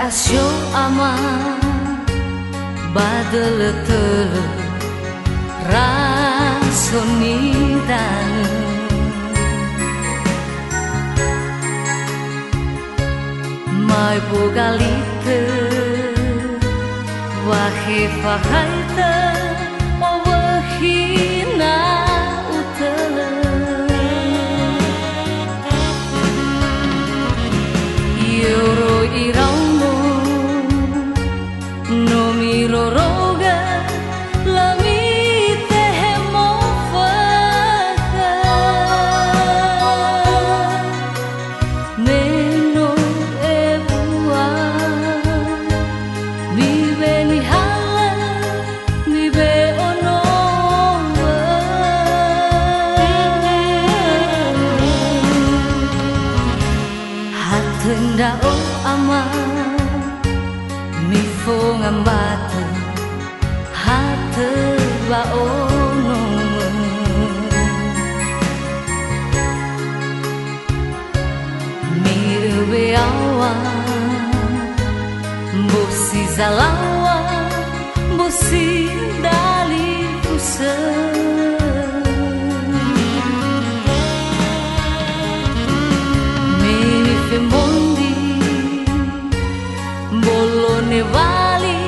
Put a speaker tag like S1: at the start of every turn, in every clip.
S1: asyo ama badel telu rasoni dan mai bogalite wahe fahaita wahina utele yoro irauno no miroroga lamite hemofaka meno ebua mi beni hala mi be ono hatenda o ama mi fo ngambate hate ba ono mi be awa bosi zalawa bosi dali usa mi femondi bolone vali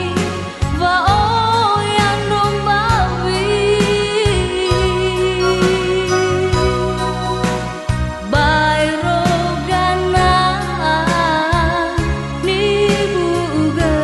S1: va oyando mavi bairo gana ni buga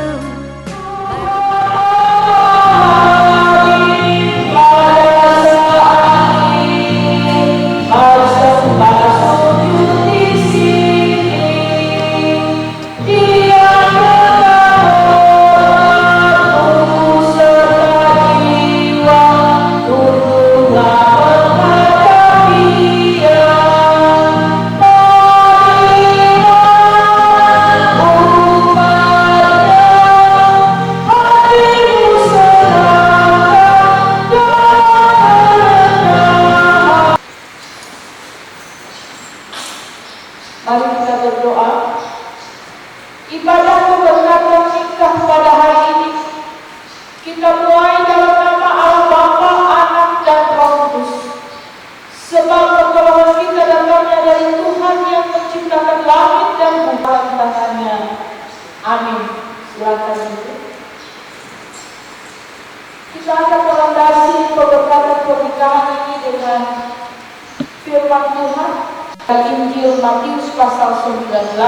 S2: Mari kita berdoa. Ibadah keberkatan nikah pada hari ini kita mulai dalam nama Allah Bapa, Anak dan Roh Kudus. Sebab pertolongan kita datangnya dari Tuhan yang menciptakan langit dan bumi. Tangannya. Amin. Silakan itu. Kita akan melandasi keberkatan pernikahan ini dengan firman Tuhan. Injil Matius pasal 19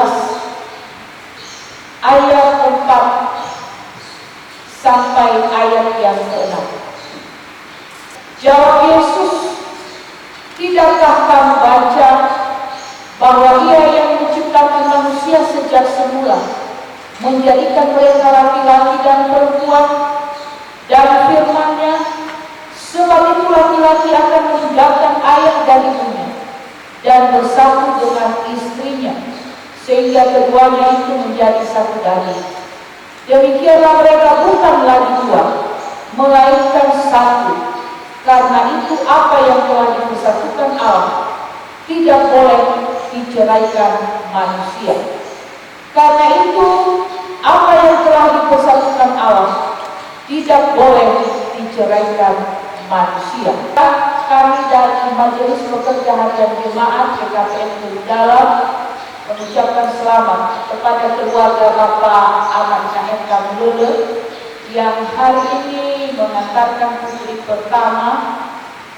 S2: ayat 4 sampai ayat yang ke-6. Jawab Yesus, tidakkah kamu baca bahwa Ia yang menciptakan manusia sejak semula menjadikan mereka laki-laki dan perempuan, dan firman-Nya, sebab itu laki-laki akan meninggalkan ayah dan ibunya dan bersatu dengan istrinya, sehingga keduanya itu menjadi satu daging. Demikianlah mereka bukan lagi dua, melainkan satu. Karena itu apa yang telah dipersatukan Allah tidak boleh diceraikan manusia. Karena itu apa yang telah dipersatukan Allah tidak boleh diceraikan manusia. Kami dari Majelis Pekerja Harian Jemaat PKPN Dalam mengucapkan selamat kepada keluarga Bapak Anaknya Eka Mulele yang hari ini mengantarkan putri pertama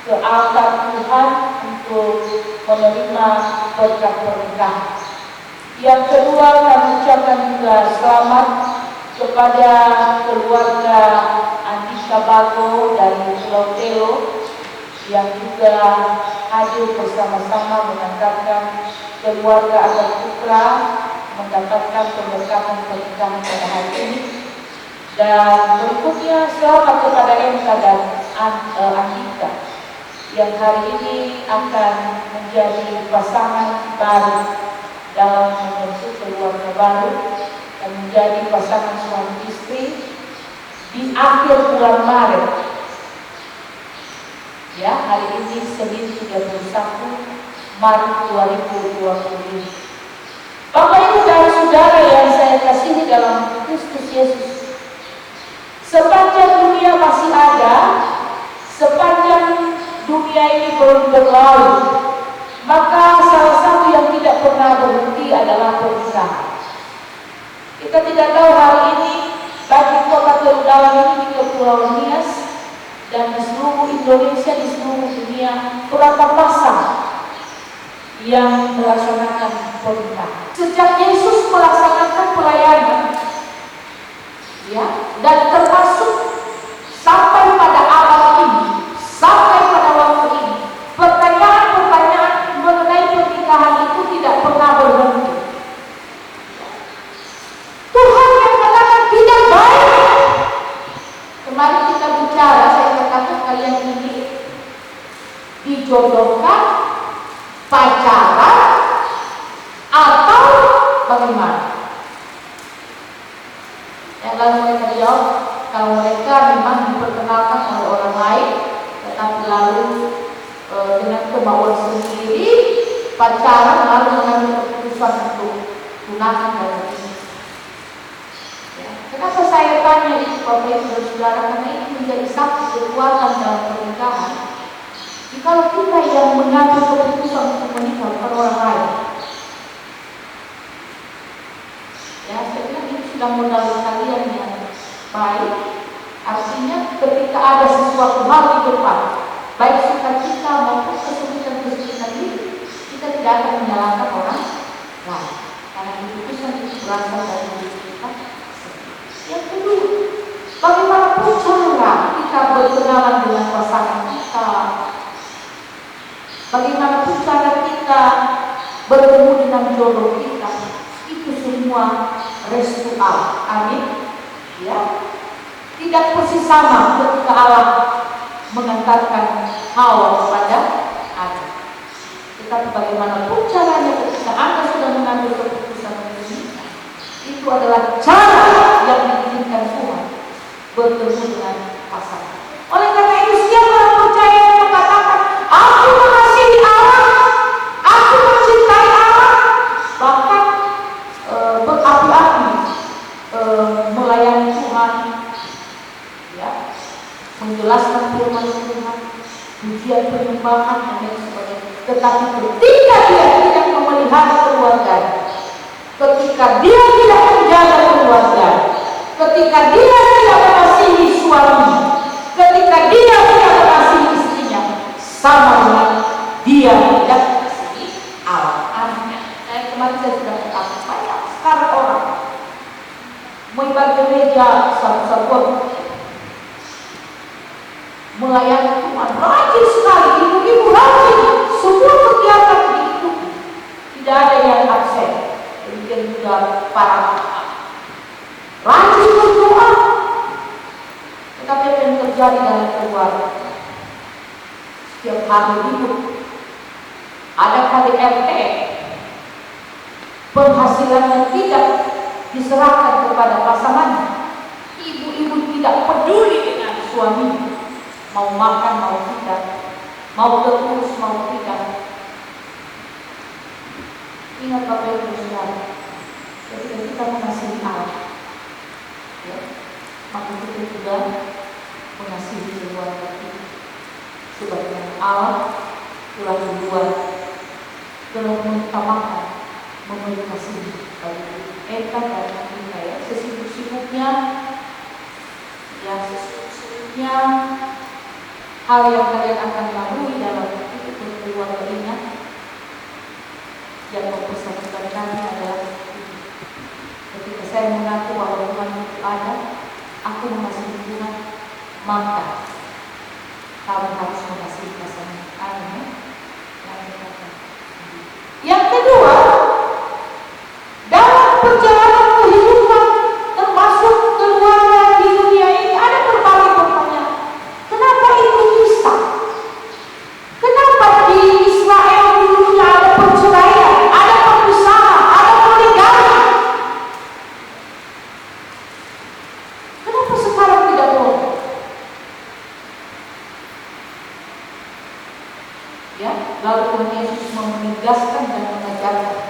S2: ke altar Tuhan untuk menerima berkat pernikahan. Yang kedua, kami ucapkan juga selamat kepada keluarga Andika Bago dari Pulau Telo yang juga hadir bersama-sama mengantarkan keluarga Agar Putra mendapatkan pemberkatan pernikahan pada hari ini. Dan berikutnya selamat kepada Emka dan Andika yang hari ini akan menjadi pasangan baru dalam membentuk keluarga baru dan menjadi pasangan suami istri di akhir bulan Maret. Ya, hari ini Senin 31 Maret 2020. Bapak Ibu dan saudara yang saya kasihi dalam Kristus Yesus, sepanjang dunia masih ada, sepanjang dunia ini belum berlalu, maka salah satu yang tidak pernah berhenti adalah pernikahan. Kita tidak tahu hari ini bagi kota Terudalan ini di Kepulauan Nias dan di seluruh Indonesia, di seluruh dunia, berapa pasang yang melaksanakan pernikahan. Sejak Yesus melaksanakan pelayanan, ya, dan termasuk sampai pada awal ini, sampai pada waktu ini, pertanyaan-pertanyaan mengenai pernikahan itu tidak pernah berhenti. Tuhan yang katakan tidak baik. Kemarin kita bicara, saya katakan kalian ini dijodohkan, pacaran, atau bagaimana? Yang lalu mereka jawab, kalau mereka memang diperkenalkan oleh orang lain, tetapi lalu dengan kemauan sendiri pacaran, lalu mengambil keputusan untuk tunangan dan ini. Ya. Kenapa saya tanya itu Bapak Ibu dan Saudara? Karena ini menjadi satu kekuatan dalam pernikahan. Jikalau kita yang mengambil keputusan untuk menikah bukan orang lain, ya, saya bilang ini sudah modal kalian yang baik. Artinya ketika ada sesuatu hal di depan, baik sukacita maupun kesulitan ini, kita tidak akan menyalahkan orang lain, karena keputusan itu berasal dari diri kita sendiri. Yang kedua, bagaimanapun cara kita berkenalan dengan pasangan kita, bagaimanapun cara kita bertemu dengan jodoh kita, itu semua restu Allah. Amin. Ya, tidak persis sama ketika Allah mengantarkan Hawa kepada Adam. Tetapi bagaimanapun caranya ketika Anda sudah mengambil keputusan menikah, itu adalah cara yang diinginkan Tuhan bertemu dengan pasangan. Oleh karena itu, setiap orang percaya yang mengatakan, aku mengasihi Allah, aku mencintai Allah, bahkan berapi-api melayani Tuhan, ya, menjelaskan firman Tuhan, ujian penyembahan dan lain sebagainya. Tetapi ketika dia tidak memelihara keluarga, ketika dia tidak menjaga keluarga, ketika dia tidak mengasihi suami, ketika dia tidak mengasihi istrinya, sama dengan dia tidak mengasihi Allah. Kemarin saya sudah katakan, banyak sekarang orang mengibar gereja satu-satuan, melayani Tuhan, rajin sekali, ibu-ibu rajin, semua kegiatan diikuti, tidak ada yang absen. Demikian juga para rajin berdoa, tetapi apa yang terjadi dalam keluarga? Setiap hari hidup ada KDRT, penghasilannya tidak diserahkan kepada pasangannya. Ibu-ibu tidak peduli dengan suaminya, mau makan mau tidak, mau terus mau tidak. Ingat Bapak Ibu Saudara, ketika kita mengasihi Allah, ya, maka kita juga mengasihi keluarga kita. Sebagaimana Allah telah membuat, telah mengutamakan memberi kasih bagi kita dan kita, ya, sesibuk-sibuknya, ya, sesibuk-sibuknya hal yang kalian akan lalui dalam hidup berkeluarga ini, yang mempersatukan kami adalah ketika saya mengaku bahwa Tuhan itu ada, aku mengasihi Tuhan, maka kamu harus mengasihi pasangan. Amin. Yang kedua, dalam perjalanan kehidupan termasuk keluarga di dunia ini ada berbagai pertanyaan. Kenapa itu bisa? Kenapa di Israel dulunya ada perceraian, ada perpisahan, ada poligami? Kenapa sekarang tidak boleh? Ya, lalu Tuhan Yesus menegaskan dan mengajarkan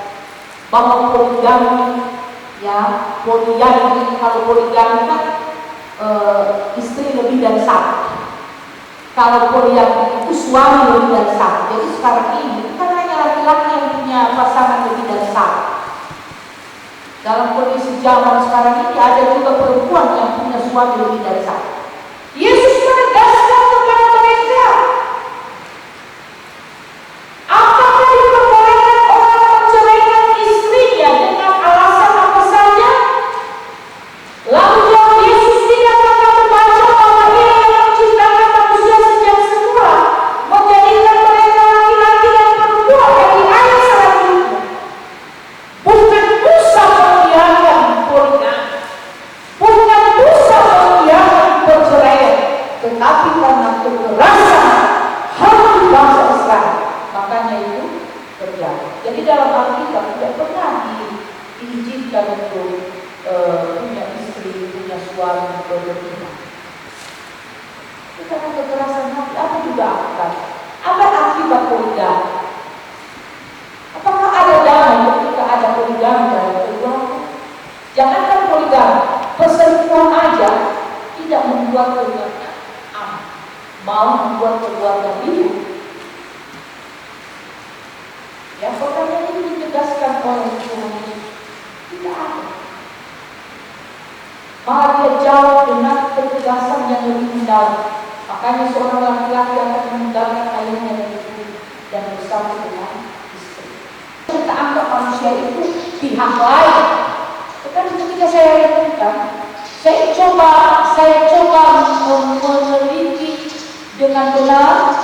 S2: bahwa poligami Ya, poligami, kalau poligami kan istri lebih dari satu. Kalau poligami itu suami lebih dari satu. Jadi sekarang ini kan hanya laki-laki yang punya pasangan lebih dari satu. Dalam kondisi zaman sekarang ini ada juga perempuan yang punya suami lebih dari satu. Yesus menegaskan kepada mereka, apakah diperbolehkan orang menceraikan istrinya dengan alasan apa saja? Lalu jawab Yesus, tidak pernah membaca bahwa Ia yang menciptakan manusia sejak semula, menjadikan mereka laki-laki dan perempuan dari ayat selanjutnya. Bukan dosa mengiyakan poligami, bukan dosa mengiyakan perceraian, tetapi karena kekerasan hati bangsa Israel, makanya itu terjadi. Jadi dalam Alkitab tidak pernah diizinkan untuk punya istri, punya suami berlebihan. Itu karena kekerasan hati. Apa juga apa akibat poligami? Apakah ada damai ketika ada poligami dalam keluarga? Jangankan poligami, perselingkuhan aja tidak membuat keluarga aman, mau membuat keluarga bingung. Ya, pertanyaan ini ditegaskan oleh Tuhan Yesus. Tidak ada. Malah dia jawab dengan ketegasan yang lebih mendalam. Makanya seorang laki-laki akan meninggalkan ayahnya dan ibunya dan bersama dengan istri. Kita anggap manusia itu pihak lain. Tetapi ketika saya renungkan, saya coba meneliti dengan benar,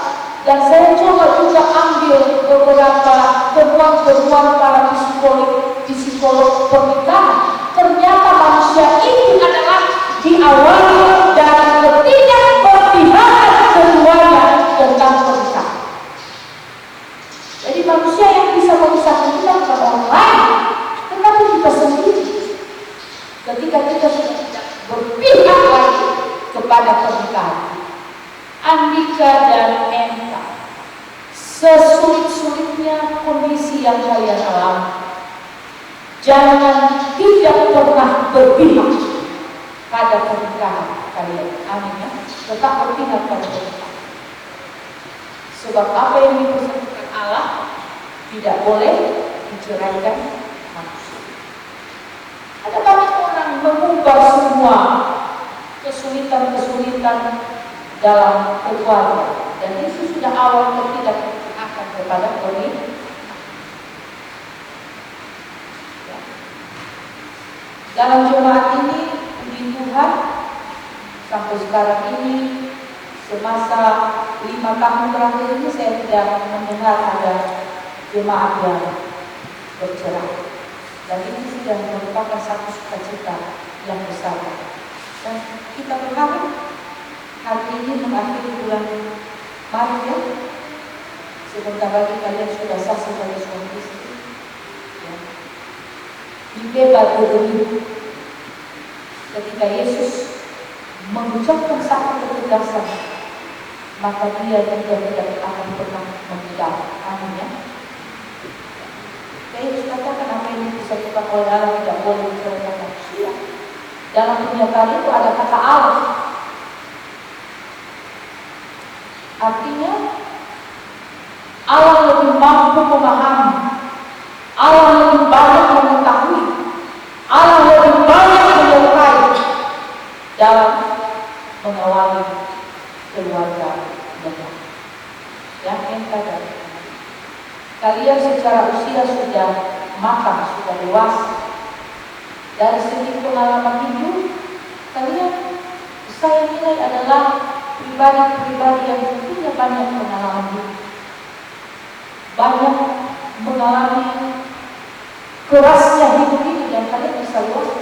S2: dan saya coba juga ambil beberapa temuan para psikolog pernikahan. Ternyata manusia ini adalah diawali dari ketidakberpihakan keduanya tentang pernikahan. Jadi manusia yang bisa memisahkan kita kepada orang lain, tetapi kita sendiri. Ketika kita sudah tidak berpihak lagi kepada pernikahan. Andika dan Eka, sesulit-sulitnya kondisi yang kalian alami, jangan tidak pernah berpihak pada pernikahan kalian. Amin ya. Tetap berpihak pada pernikahan. Sebab apa yang dipersatukan Allah tidak boleh diceraikan manusia. Ada banyak orang mengubah semua kesulitan-kesulitan dalam keluarga, dan itu sudah awal ketidakberpihakan kepada pernikahan. Dalam jemaat ini, puji Tuhan, sampai sekarang ini, semasa 5 tahun terakhir ini, saya tidak mendengar ada jemaat yang bercerai. Dan ini sudah merupakan satu sukacita yang besar. Dan kita berharap hari ini mengakhiri bulan Maret ya, sebentar lagi kalian sudah sah sebagai suami istri. Dibebas berbeda. Ketika Yesus mengucapkan satu ketegasan, maka dia juga tidak akan pernah meninggalkan. Amin ya. Yesus katakan apa yang disebutkan oleh Allah tidak boleh diceraikan manusia. Dalam pernyataan itu ada kata Allah. Artinya Allah lebih mampu memahami, Allah lebih banyak mengetahui, Allah lebih banyak menyertai dalam mengawali keluarga mereka. Yang kedua, kalian secara usia sudah matang, sudah dewasa. Dari segi pengalaman hidup, kalian saya nilai adalah pribadi-pribadi yang punya banyak pengalaman hidup, banyak mengalami kerasnya hidup ini, dan kalian bisa luas.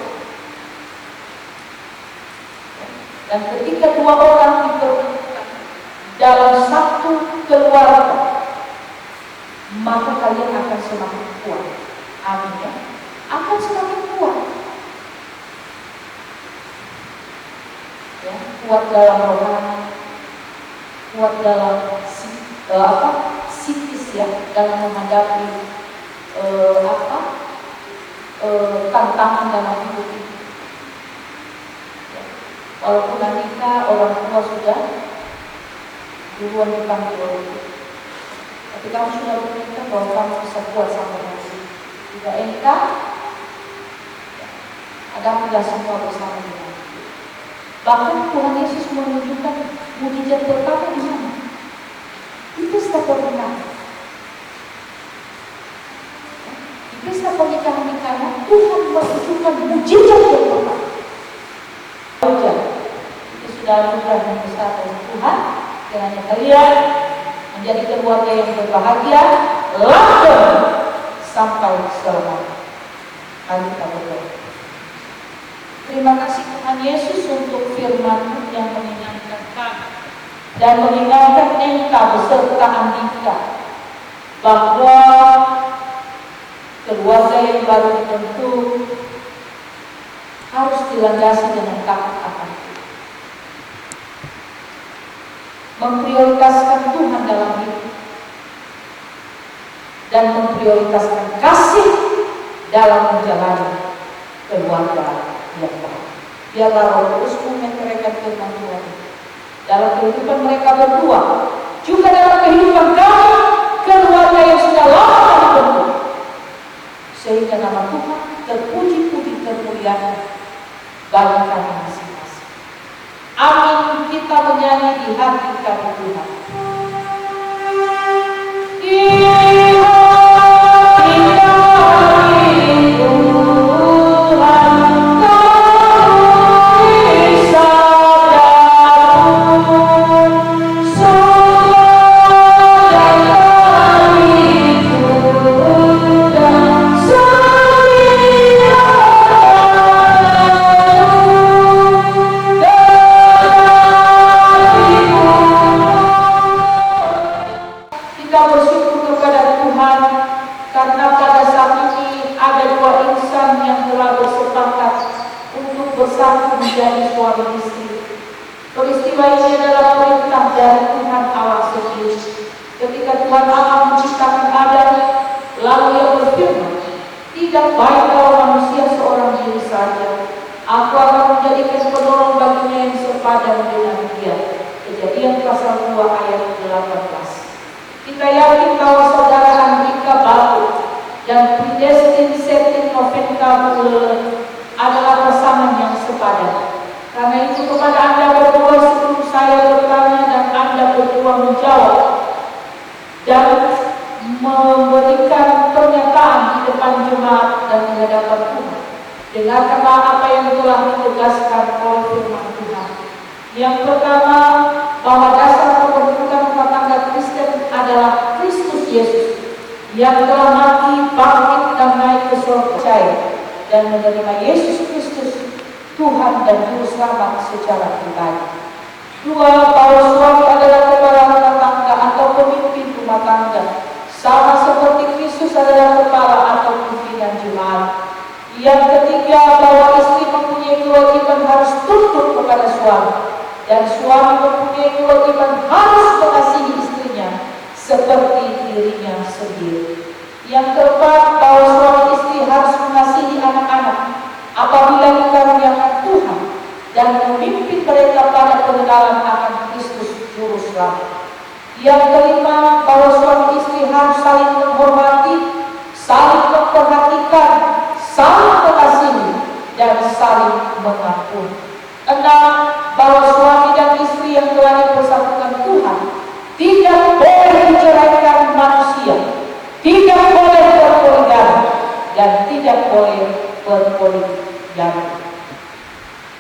S2: Dan ketika dua orang dipertemukan dalam satu keluarga, maka kalian akan semakin kuat. Amin ya. Akan semakin kuat. Ya, kuat dalam rohani, kuat dalam psikis ya, dalam menghadapi tantangan dalam hidup ini. Walaupun kita orang tua sudah duluan dipanggil oleh Tuhan, tapi kamu sudah berkata bahwa kamu bisa kuat sampai nanti. Jika engkau hadapilah semua bersama dengan. Bahkan Tuhan Yesus menunjukkan mujizat pertama di mana? Di pesta pernikahan. Di pesta pernikahan di Kana, Tuhan menunjukkan mujizat yang pertama. Itu sudah anugerah yang besar dari Tuhan. Kiranya kalian menjadi keluarga yang berbahagia, langgeng sampai selamanya. Mari kita berdoa. Terima kasih Tuhan Yesus untuk firman-Mu yang mengingatkan kami dan mengingatkan engkau beserta Andika bahwa keluarga yang baru dibentuk harus dilandasi dengan takut akan Tuhan, memprioritaskan Tuhan dalam hidup dan memprioritaskan kasih dalam menjalani keluarga yang baik. Biarlah Roh Kudus memeteraikan firman Tuhan dalam kehidupan mereka berdua, juga dalam kehidupan kami, keluarga yang sudah lama dibentuk, sehingga nama Tuhan terpuji-puji termuliakan bagi kami masing-masing. Amin. Kita menyanyi di hati kami Tuhan. Peristiwa ini adalah perintah dari Tuhan Allah sendiri. Ketika Tuhan Allah menciptakan Adam, lalu Ia berfirman, tidak baik kalau manusia seorang diri saja. Aku akan menjadikan penolong baginya yang sepadan dengan dia. Kejadian pasal 2 ayat 18. Kita yakin bahwa saudara Andika Baru dan Predestin Setin Noventa adalah pasangan yang sepadan. Karena itu kepada Anda berdua sebelum saya bertanya dan Anda berdua menjawab dan memberikan pernyataan di depan jemaat dan di hadapan Tuhan, dengarkanlah apa yang telah ditegaskan oleh firman Tuhan. Yang pertama, bahwa dasar pembentukan rumah tangga Kristen adalah Kristus Yesus yang telah mati, bangkit dan naik ke surga dan menerima Yesus Kristus Tuhan dan Juru Selamat secara pribadi. Dua, bahwa suami adalah kepala rumah tangga atau pemimpin rumah tangga, sama seperti Kristus adalah kepala atau pimpinan jemaat. Yang ketiga, bahwa istri mempunyai kewajiban harus tunduk kepada suami, dan suami mempunyai kewajiban harus mengasihi istrinya seperti dirinya sendiri. Yang keempat, bahwa suami istri harus mengasihi anak-anak apabila dikaruniakan Tuhan dan memimpin mereka pada pengenalan akan Kristus Juru Selamat. Yang kelima, bahwa suami istri harus saling menghormati, saling memperhatikan, saling mengasihi, dan saling mengampuni. 6, bahwa suami dan istri yang telah dipersatukan Tuhan tidak boleh menceraikan manusia, tidak boleh berpoligami, dan tidak boleh berpoligami.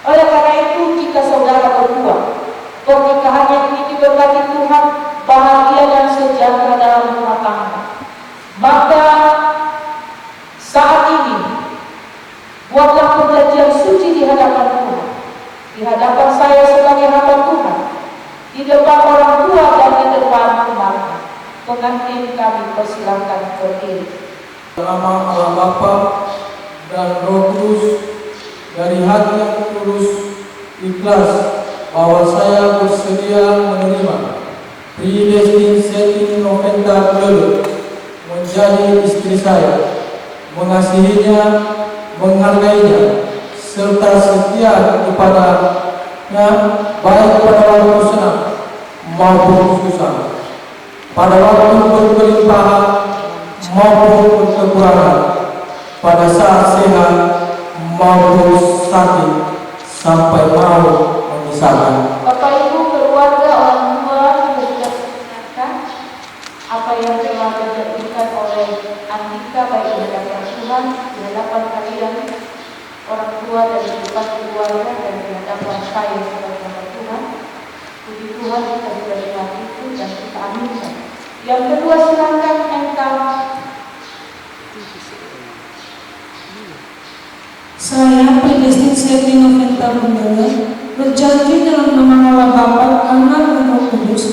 S2: Oleh karena itu, jika saudara berdua pernikahannya ini diberkati Tuhan, bahagia dan sejahtera dalam rumah tangga, maka saat ini buatlah perjanjian suci di hadapan Tuhan, di hadapan saya sebagai hamba Tuhan, di depan orang tua dan di depan teman. Pengantin kami persilakan berdiri.
S3: Nama Allah Bapa dan Roh Kudus, dari hati yang tulus, ikhlas, bahwa saya bersedia menerima Predestin Setin Noventa menjadi istri saya, mengasihinya menghargainya, serta setia kepadanya baik pada waktu senang maupun susah, pada waktu berkelimpahan maupun kekurangan, pada saat sehat maupun sakit, sampai mau memisahkan.
S2: Bapak Ibu, keluarga, orang tua juga sudah mendengarkan apa yang telah dijadikan oleh Andika baik di hadapan Tuhan, di hadapan kalian orang tua dan di depan keluarga dan di hadapan saya sebagai hamba Tuhan. Puji Tuhan kita sudah dengar itu dan kita aminkan. Yang kedua, silakan engkau.
S4: Saya, Presiden Setri Noventa Bundala, berjanji dalam nama Allah Bapa, Anak, dan Roh Kudus,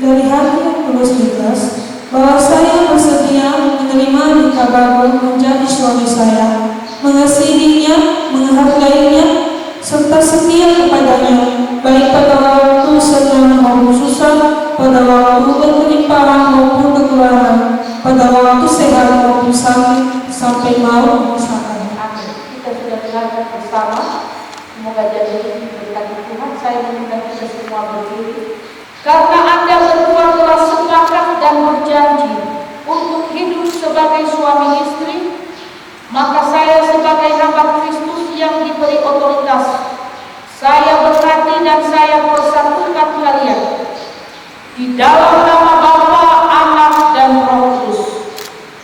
S4: dari hati yang tulus ikhlas, bahwa saya bersedia menerima Andika Bagus menjadi suami saya, mengasihinya, menghargainya, serta setia kepadanya, baik pada waktu senang maupun susah, pada waktu berkelimpahan maupun kekurangan, pada waktu sehat maupun sakit, sampai mau memisahkan.
S2: Kita sudah dengarkan bersama. Semoga jadi berkati Tuhan. Saya meminta kita semua berdiri. Karena Anda berdua telah sepakat dan berjanji untuk hidup sebagai suami istri, maka saya sebagai hamba Kristus yang diberi otoritas, saya berkati dan saya persatukan kalian di dalam nama Bapa, Anak, dan Roh Kudus.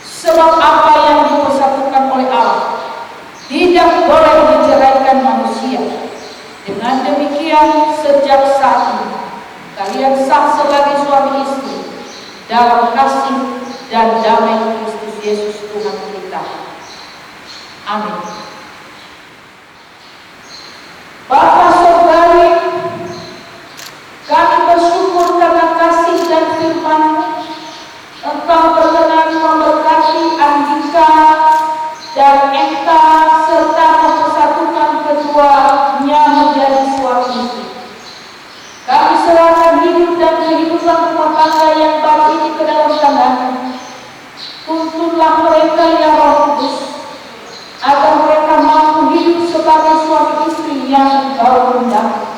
S2: Sebab apa yang dipersatukan oleh Allah tidak boleh diceraikan manusia. Dengan demikian, sejak saat ini kalian sah sebagai suami istri dalam kasih dan damai Kristus Yesus Tuhan kita. Amin. Bapa Surgawi, kami bersyukur karena kasih dan firman-Mu. Engkau berkenan memberkati Andika dan Eka serta mempersatukan keduanya menjadi suami istri. Kami serahkan hidup dan kehidupan rumah tangga yang baru ini ke dalam tangan-Mu. Tuntunlah mereka ya Roh Kudus, agar mereka mampu hidup sebagai suami istri yang Engkau undang.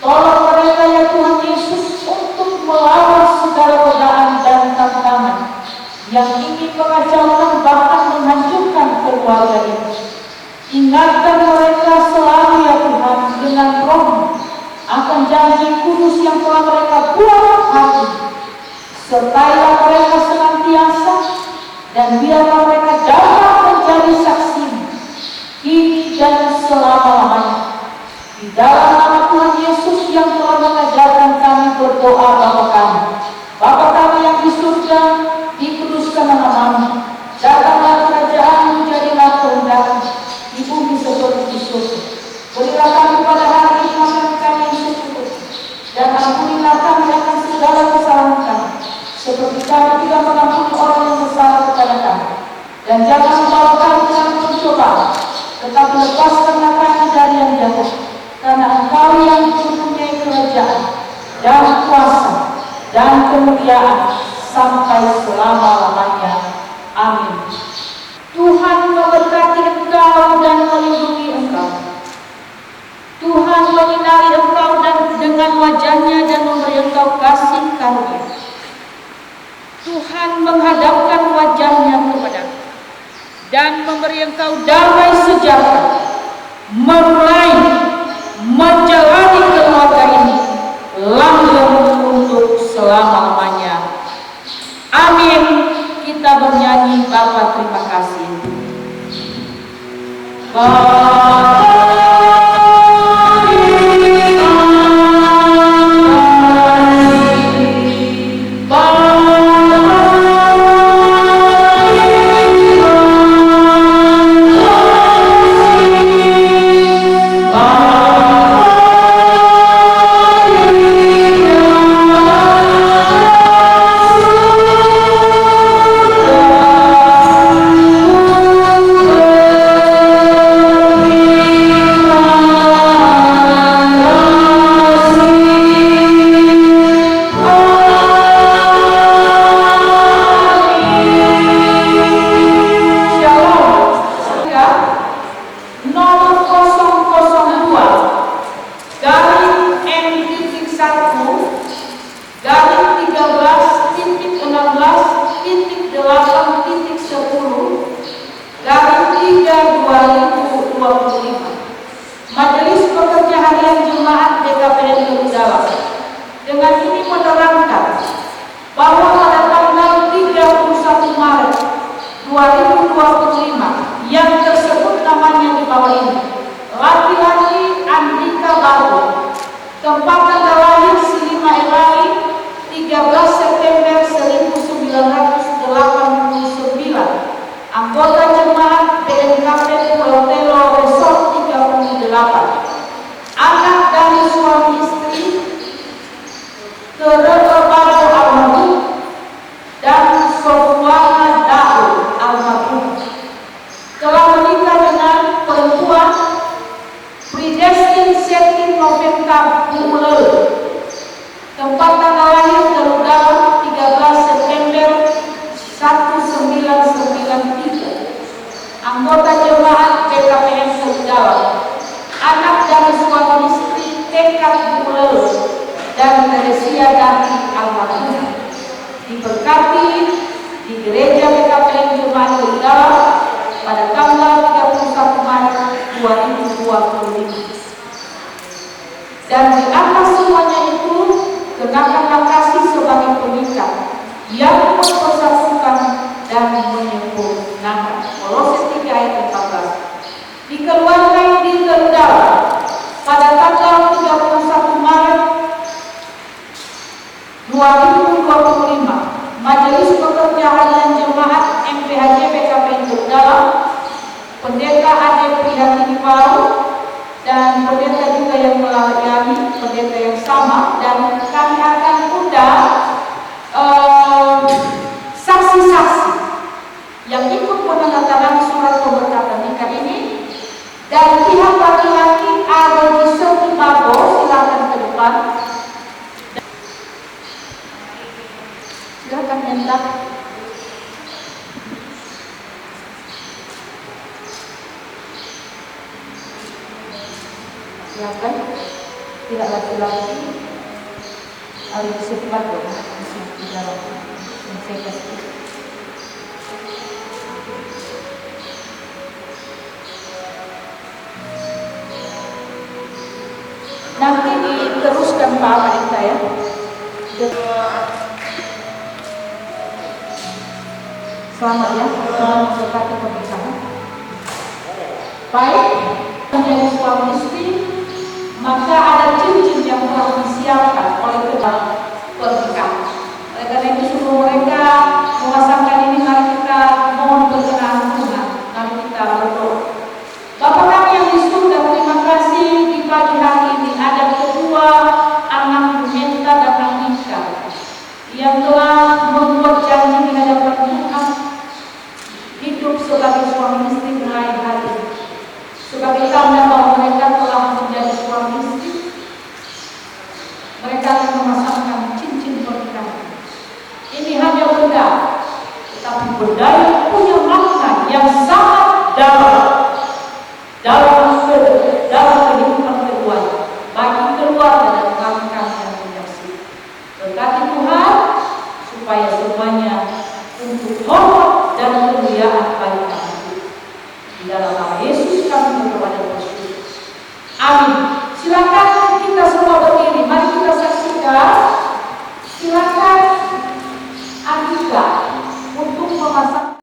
S2: Tolong mereka ya Tuhan Yesus untuk melawan segala godaan dan tantangan yang ingin mengacaukan bahkan menghancurkan keluarga ini. Ingatkan mereka selalu ya Tuhan dengan roh akan janji kudus yang telah mereka buat hati. Sertailah mereka senantiasa dan biarlah mereka dapat menjadi saksi kini dan selama-lamanya. Di dalam nama Tuhan Yesus yang telah mengajarkan kami berdoa Bapa kami. Bapa kami yang di surga, dikuduskan nama-Mu. Datanglah kerajaan-Mu, jadilah kehendak-Mu di bumi seperti di surga. Berilah kami pada hari ini makan kami yang secukupnya, dan ampunilah kami akan segala kesalahan kami, seperti kami juga mengampuni orang yang bersalah kepada kami. Dan jangan membawa kami dalam pencobaan, tetapi lepaskanlah kami dari yang jahat. Karena Engkau yang mempunyai kerajaan dan kuasa dan kemuliaan sampai selama-lamanya. Amin. Tuhan memberkati engkau dan melindungi engkau. Tuhan menyinari engkau dan dengan wajah-Nya dan memberi engkau kasih karunia. Tuhan menghadapkan wajah-Nya kepadamu dan memberi engkau damai sejahtera, memulai menjalani keluarga ini langgeng untuk selama-lamanya. Amin. Kita bernyanyi Bapa terima kasih. 25 yang tersebut namanya di bawah ini. Laki-laki Andika Baru, tempat tanggal lahir Silima Elai 13 September 1989, anggota jemaat BNKP Pulau Telo Resort 38, anak dari suami istri Kerebaru almarhum dan Sofwana Daud almarhum, telah menikah dengan perempuan Predestin Setin Noventa Bumulel, tempat tanggal lahir Garuda 13 September 1993, anggota jemaat BKPM Serigala, anak dari suami istri Tekat Bumulel dan Teresia Dati almarhum, diberkati di gereja BKPM Jemaat Serigala pada tanggal 31 Maret 2025. Dan di atas semuanya itu kenakanlah kasih sebagai pengikat yang mempersatukan dan menyempurnakan. Kolose 3 ayat 14. Dikeluarkan di Kendal pada tanggal 31 Maret 2025. Majelis Pekerja Harian Jemaat MPHJ BKPM Kendal, Pendeta Ade Prihatini Palu, dan pendeta juga yang melayani, pendeta yang sama, dan kami akan undang saksi-saksi yang ikut menandatangani surat pemberkatan nikah ini. Dari pihak laki-laki ada di Sofi Mago, silakan ke depan. Silakan minta. Silakan, tidak laki-laki harus cepat dong di dalam saya kasih. Nanti diteruskan Pak Pendeta ya. Selamat ya, selamat berkati pernikahan. Baik, menjadi suami istri, maka ada cincin yang harus disiapkan oleh kedua pernikahan. Oleh karena itu sebelum mereka memasangkan ini, mari kita mohon berkenan Tuhan, mari kita berdoa. Bapa kami yang di surga, terima kasih di pagi hari ini ada kedua anak Bumenta dan Andika yang telah membuat janji di hadapan Tuhan hidup sebagai suami istri mulai hari ini. Sebagai tanda bahwa mereka telah menjadi suami istri, mereka akan memasangkan cincin pernikahan. Ini hanya benda, tetapi benda yang punya makna yang sangat dalam kehidupan keduanya, bagi keluarga dan kami-kami yang menyaksikan. Berkati Tuhan supaya semuanya untuk hormat dan kemuliaan bagi kami. Di dalam nama Yesus kami berdoa dan bersyukur. Amin. Silakan kita semua berdiri. Mari kita saksikan. Silakan Andika untuk memasang.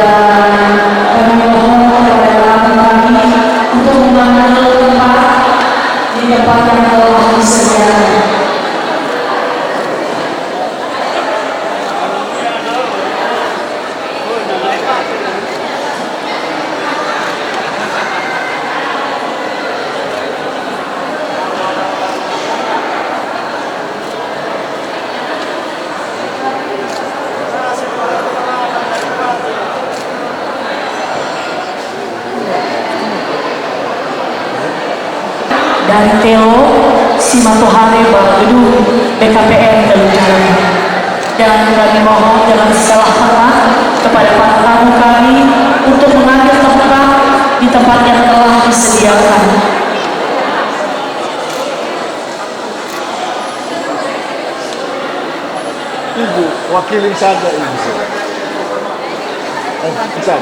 S2: dan kami mohon kepada kami untuk mengambil tempat di tempat yang telah disediakan. Dari Theo Simatohane Bagedung BKPN Telucaran, dan kami mohon dengan segala hormat kepada para tamu kami untuk mengambil tempat di tempat yang telah disediakan.
S5: Ibu, wakilin saja ibu. Bisa.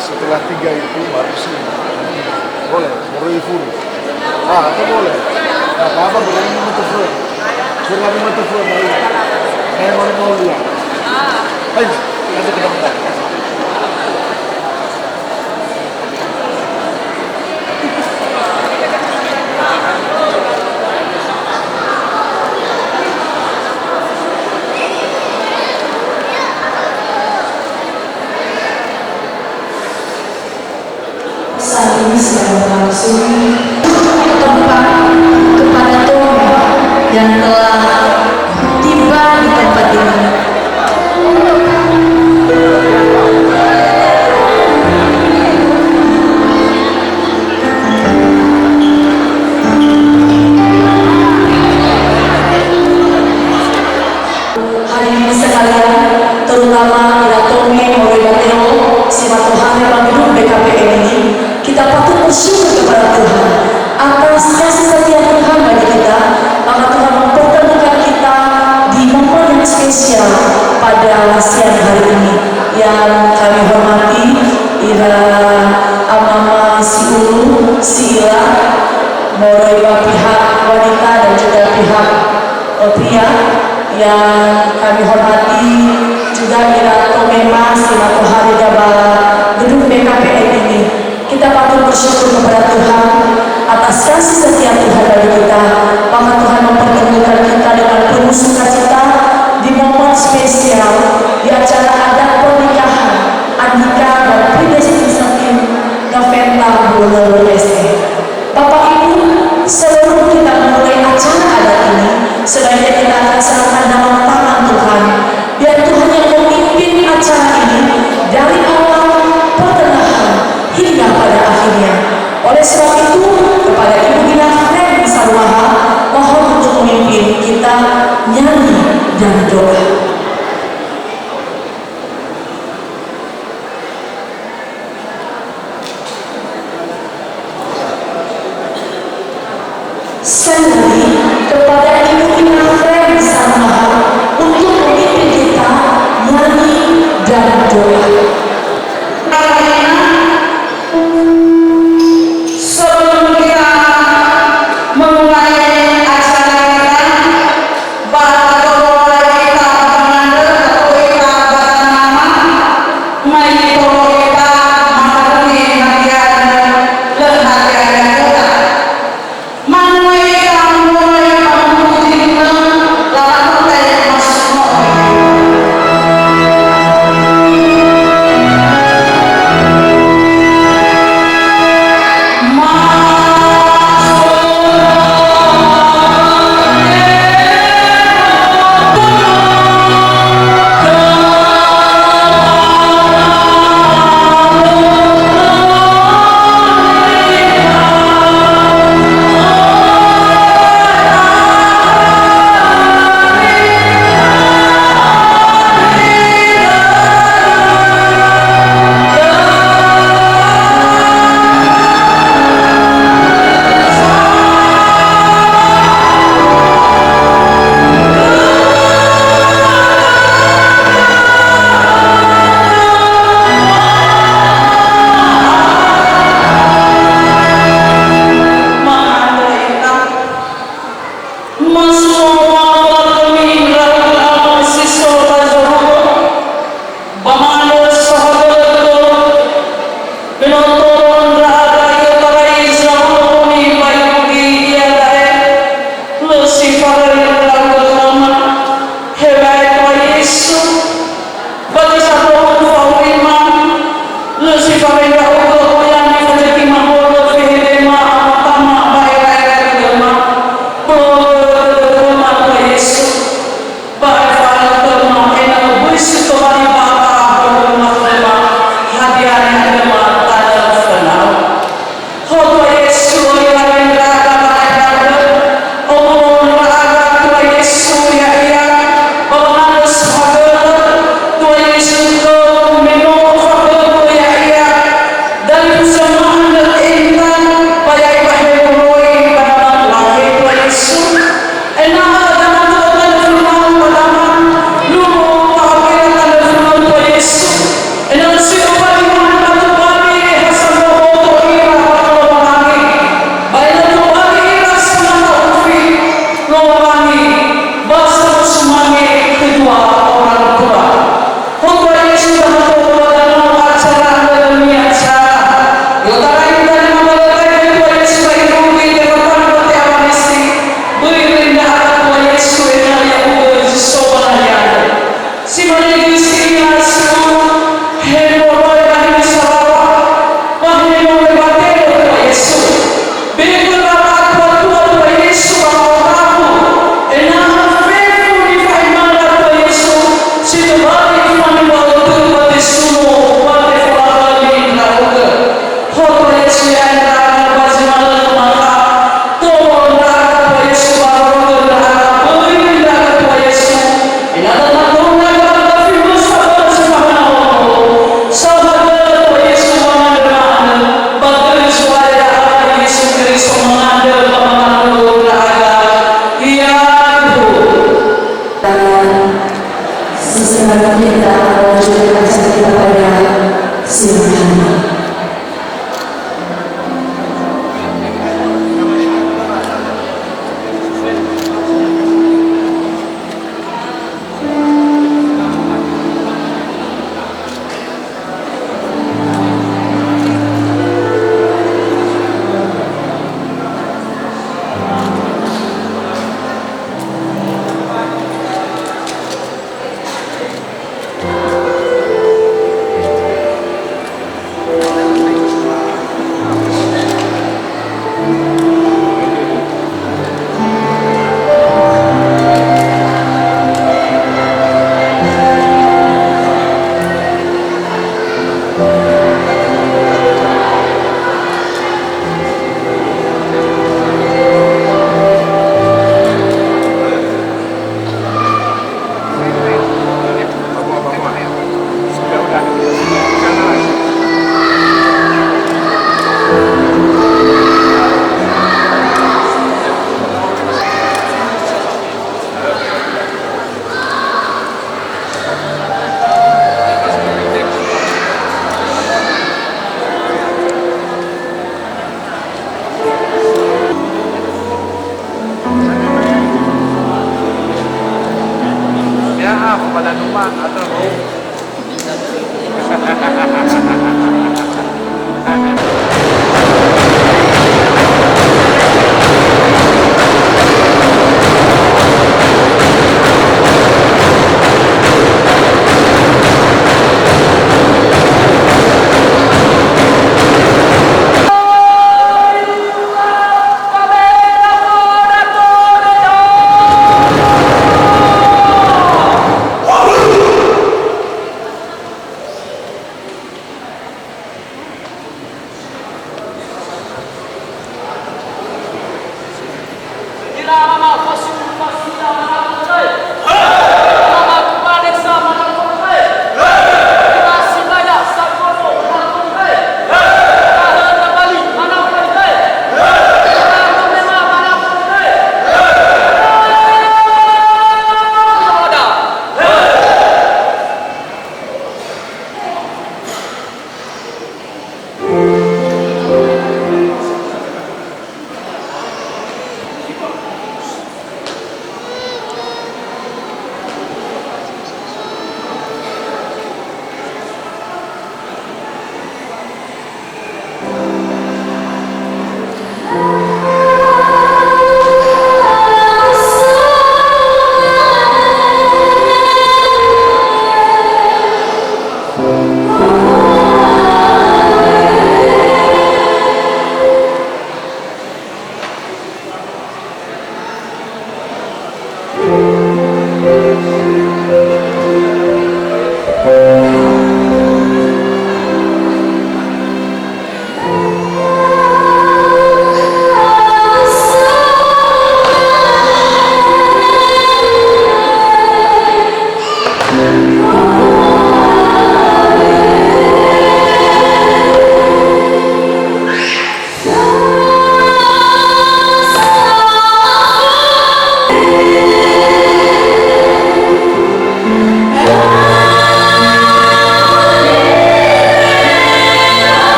S5: Setelah 3 itu baru sih. Boleh, baru ibu. Itu boleh. Apa-apa boleh minum telepon. Sudah minum telepon baru. Saya mau lihat. Ayo, nanti kita mulai.
S2: Saat ini sedang berlangsung tempat kepada Tommy yang telah tiba di tempat ini. Hadirin sekalian, terutama ila Tommy Moribateo Simatohane Bagedung BKPN ini, kita patut bersyukur kepada Tuhan atas kasih setia Tuhan bagi kita, maka Tuhan mempertemukan kita di momen yang spesial pada siang hari ini. Yang kami hormati ila Amama si Ulu, si Ila, Moroiba pihak wanita dan juga pihak pria. Yang kami hormati juga ila Tomema Simatohane Gedung BKPN ini. Kita patut bersyukur kepada Tuhan atas kasih setia Tuhan bagi kita, maka Tuhan mempertemukan kita dengan penuh sukacita di momen spesial di acara adat pernikahan Andika dan Predestination Noventa Bulan Bapak Ibu, sebelum kita memulai acara adat ini, sebaiknya kita akan serahkan dalam tangan Tuhan. Biar Tuhan yang memimpin acara ini dari awal, pertengahan, hingga pada akhirnya. Oleh sebab itu, kepada Ibu Ina Fren Sarwaha, mohon untuk memimpin kita nyanyi dan doa. Sekali lagi, kepada Ibu Ina Fren Sarwaha untuk memimpin kita nyanyi dan doa.
S6: Sebelum kita memulai acara kita, baru kita mengambil atau kita bernama Mai kita mengerti bagian lehatian kita. Manui kamu memuji lalu masuk.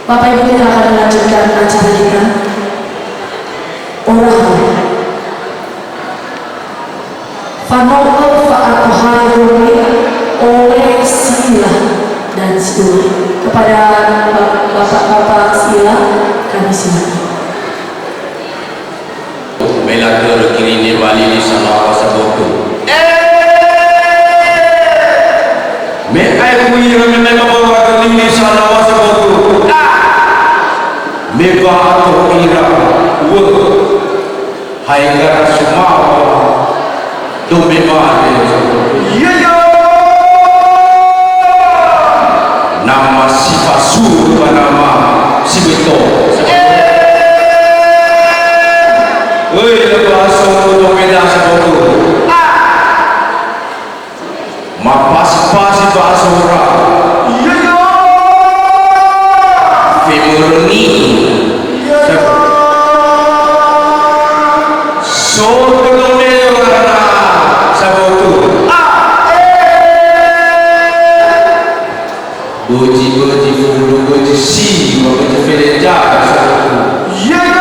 S6: Bapak Ibu, kita akan melanjutkan acara kita. Orahan. Fano'o fa'atuhari oleh Sila dan Sidul. Kepada Bapak-Bapak Sila, kami silakan.
S7: Melatur kini nirwali di sana saboku. Me ai kui me bawa kini di sana saboku. Me ba to ira wo. Hai gara semua do me ba de saboku. Yo. Nama Sifasu nama Sibito. Oi, lepas itu beda saboku. Mapas-pas bahasa orang. Iya ya. Femurni. So belum orang saboku. Boji fulu boji si, boji feleja saboku. Iya ya.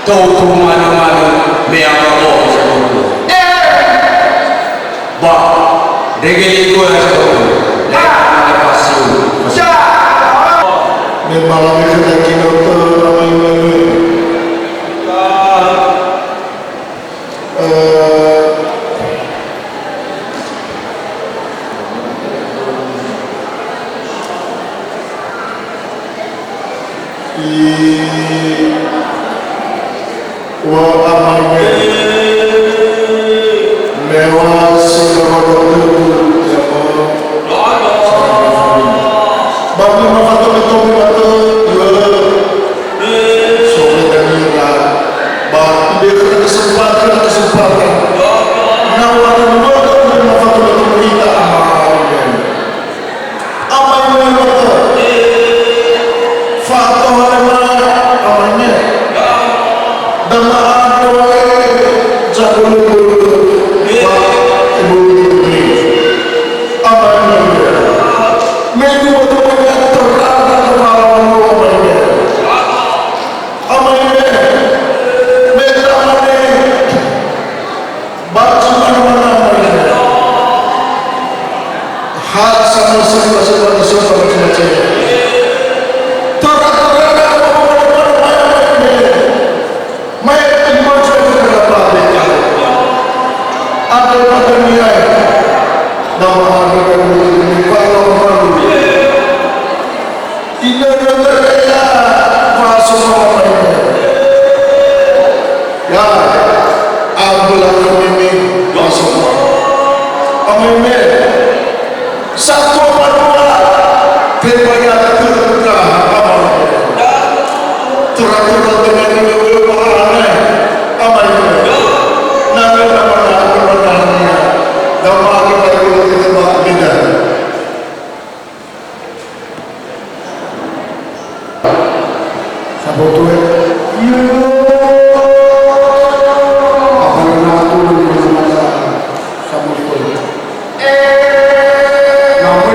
S7: Kau mana-mana meabawo saboku. Ba, regeli ko saboku. Ada pasio.
S5: Me malam kita kinoto ramai malu. Wa amane mewa sekolah Bapak mafato itu mafato sore danira bah dia kesempatan nawaran mafato itu kita amal mafato fato amalnya dama jauh Nama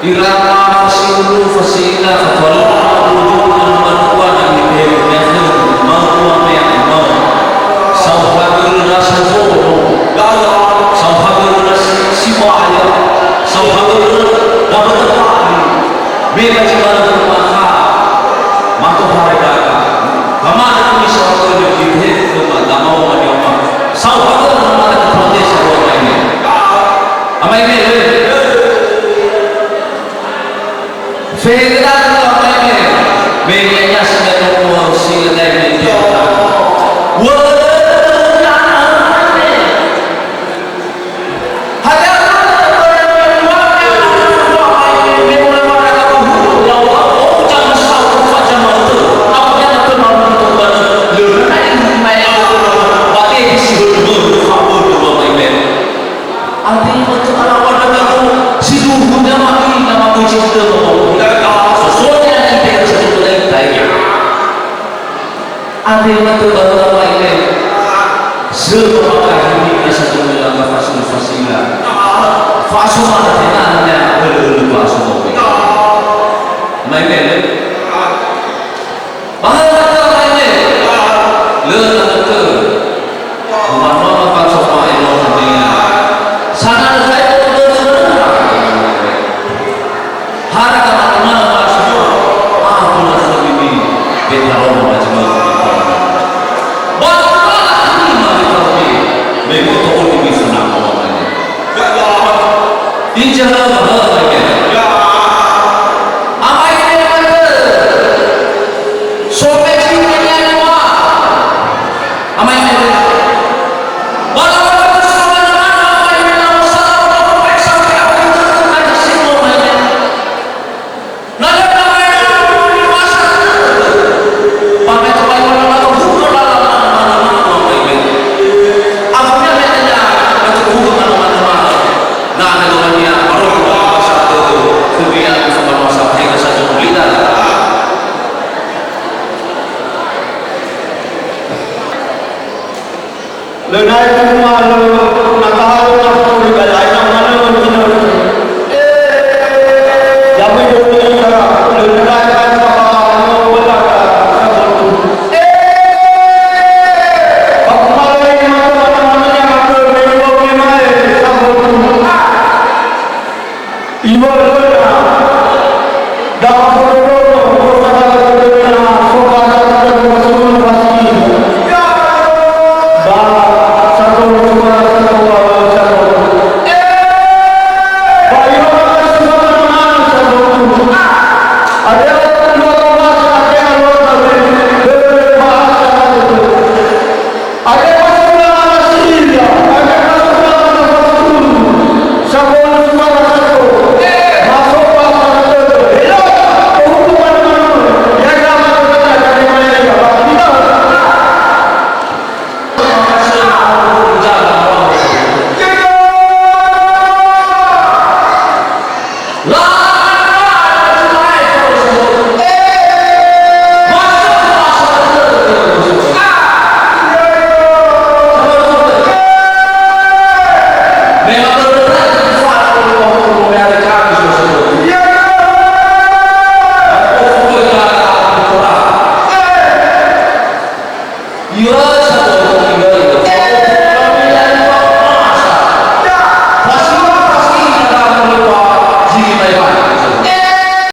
S7: irama fasilu fasila fatwalu wujudun manuan yang diberi mau yang sauhabul nasabu sauhabul nasibaya sauhabul nabatani beda cimana maka maka harga kamar ini sauhabul diberi kuma damau manioma sauhabul nama protes orang ini amai ini Federal Government bedanya sudah mengurusi dari dia. Ada yang betul betul ini semua ini satu dalam fasilitas fasilitas tenangnya berubah semua. Mainnya, bahkan ini letak ke rumah pak semua ini sangat saya betul harga mana semua pulau ini beda macam La